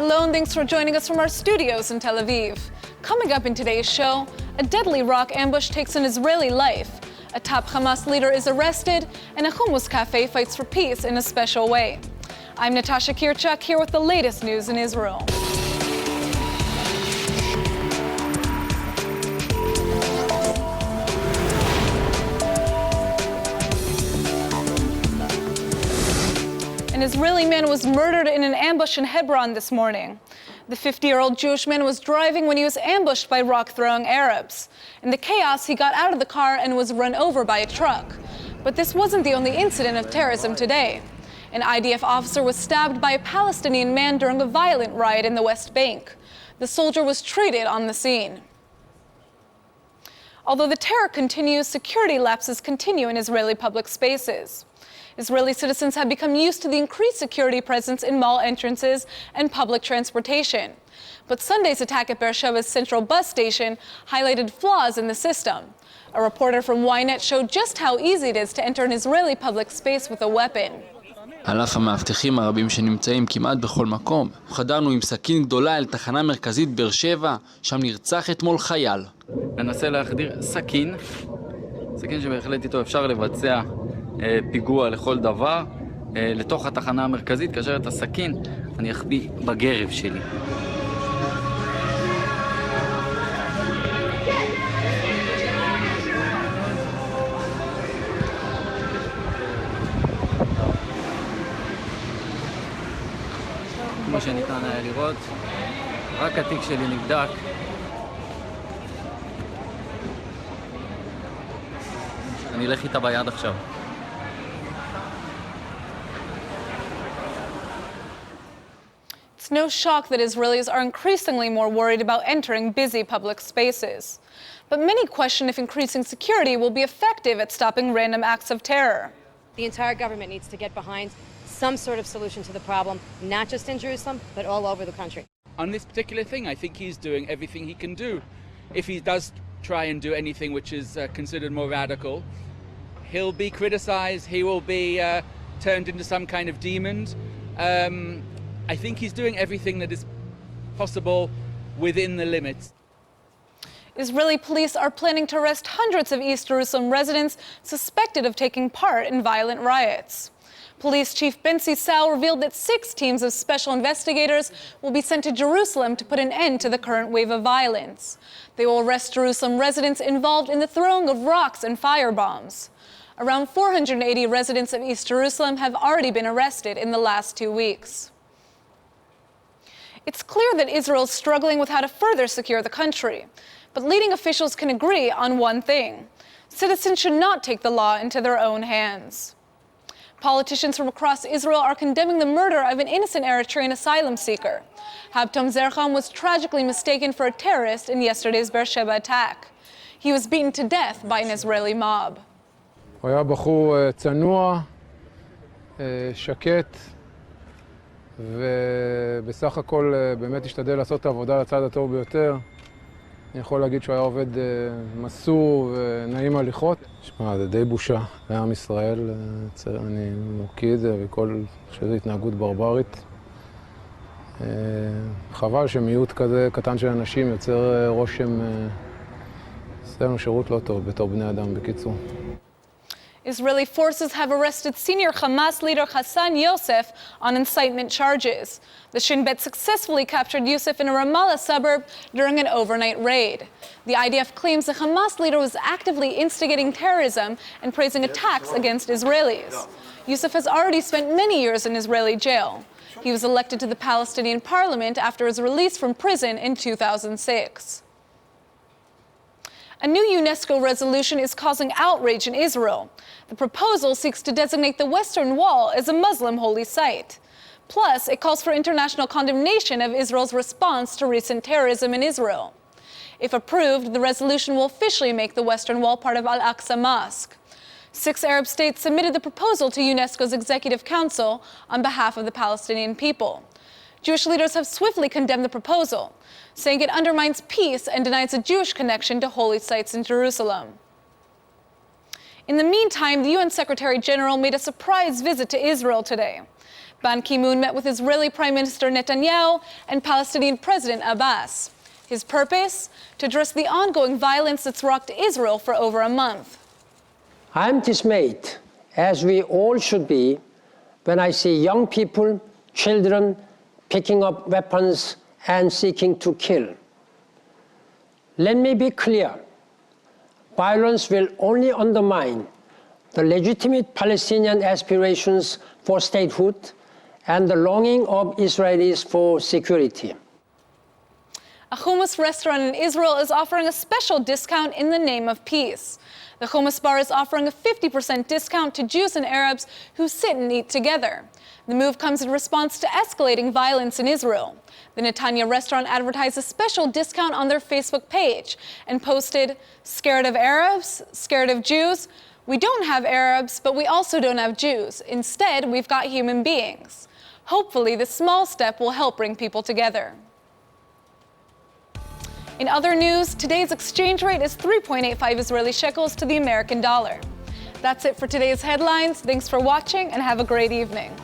Hello and thanks for joining us from our studios in Tel Aviv. Coming up in today's show, a deadly rock ambush takes an Israeli life, a top Hamas leader is arrested, and a hummus cafe fights for peace in a special way. I'm Natasha Kirchak here with the latest news in Israel. An Israeli man was murdered in an ambush in Hebron this morning. The 50-year-old Jewish man was driving when he was ambushed by rock-throwing Arabs. In the chaos, he got out of the car and was run over by a truck. But this wasn't the only incident of terrorism today. An IDF officer was stabbed by a Palestinian man during a violent riot in the West Bank. The soldier was treated on the scene. Although the terror continues, security lapses continue in Israeli public spaces. Israeli citizens have become used to the increased security presence in mall entrances and public transportation. But Sunday's attack at Beersheba's central bus station highlighted flaws in the system. A reporter from Ynet showed just how easy it is to enter an Israeli public space with a weapon. על אף המאבטחים הרבים שנמצאים כמעט בכל מקום, חדרנו עם סכין גדולה אל תחנה מרכזית באר שבע, שם נרצח אתמול חייל. ננסה להחדיר סכין שבהחלט איתו אפשר לבצע פיגוע לכל דבר, לתוך התחנה המרכזית, כאשר את הסכין אני אחביא בגרב שלי. כמו שניתן היה לראות, רק התיק שלי נבדק. אני אלך איתה ביד עכשיו. It's no shock that Israelis are increasingly more worried about entering busy public spaces. But many question if increasing security will be effective at stopping random acts of terror. The entire government needs to get behind some sort of solution to the problem, not just in Jerusalem, but all over the country. On this particular thing, I think he's doing everything he can do. If he does try and do anything which is considered more radical, he'll be criticized, he will be turned into some kind of demon. I think he's doing everything that is possible within the limits. Israeli police are planning to arrest hundreds of East Jerusalem residents suspected of taking part in violent riots. Police Chief Bensi Sal revealed that 6 teams of special investigators will be sent to Jerusalem to put an end to the current wave of violence. They will arrest Jerusalem residents involved in the throwing of rocks and firebombs. Around 480 residents of East Jerusalem have already been arrested in the last 2 weeks. It's clear that Israel is struggling with how to further secure the country. But leading officials can agree on one thing: citizens should not take the law into their own hands. Politicians from across Israel are condemning the murder of an innocent Eritrean asylum seeker. Habtam Zercham was tragically mistaken for a terrorist in yesterday's Beersheba attack. He was beaten to death by an Israeli mob. הוא היה בחור צנוע, שקט, ובסך הכל באמת השתדל לעשות את העבודה לצד הטוב ביותר. אני יכול להגיד שהוא היה עובד מסור ונעים הליכות. שמע, זה די בושה לעם ישראל, אני מוקיא את זה, וכל שזו התנהגות ברברית. חבל שמיעוט כזה קטן של אנשים יוצר רושם, עושה לנו שירות לא טוב בתור בני אדם, בקיצור. Israeli forces have arrested senior Hamas leader Hassan Yosef on incitement charges. The Shin Bet successfully captured Yosef in a Ramallah suburb during an overnight raid. The IDF claims the Hamas leader was actively instigating terrorism and praising attacks against Israelis. Yosef has already spent many years in Israeli jail. He was elected to the Palestinian parliament after his release from prison in 2006. A new UNESCO resolution is causing outrage in Israel. The proposal seeks to designate the Western Wall as a Muslim holy site. Plus, it calls for international condemnation of Israel's response to recent terrorism in Israel. If approved, the resolution will officially make the Western Wall part of Al-Aqsa Mosque. 6 Arab states submitted the proposal to UNESCO's Executive Council on behalf of the Palestinian people. Jewish leaders have swiftly condemned the proposal, saying it undermines peace and denies a Jewish connection to holy sites in Jerusalem. In the meantime, the UN Secretary General made a surprise visit to Israel today. Ban Ki-moon met with Israeli Prime Minister Netanyahu and Palestinian President Abbas. His purpose? To address the ongoing violence that's rocked Israel for over a month. I'm dismayed, as we all should be, when I see young people, children, picking up weapons and seeking to kill. Let me be clear. Violence will only undermine the legitimate Palestinian aspirations for statehood and the longing of Israelis for security. A hummus restaurant in Israel is offering a special discount in the name of peace. The hummus bar is offering a 50% discount to Jews and Arabs who sit and eat together. The move comes in response to escalating violence in Israel. The Netanya restaurant advertised a special discount on their Facebook page and posted, "Scared of Arabs? Scared of Jews? We don't have Arabs, but we also don't have Jews. Instead, we've got human beings." Hopefully, this small step will help bring people together. In other news, today's exchange rate is 3.85 Israeli shekels to the American dollar. That's it for today's headlines. Thanks for watching and have a great evening.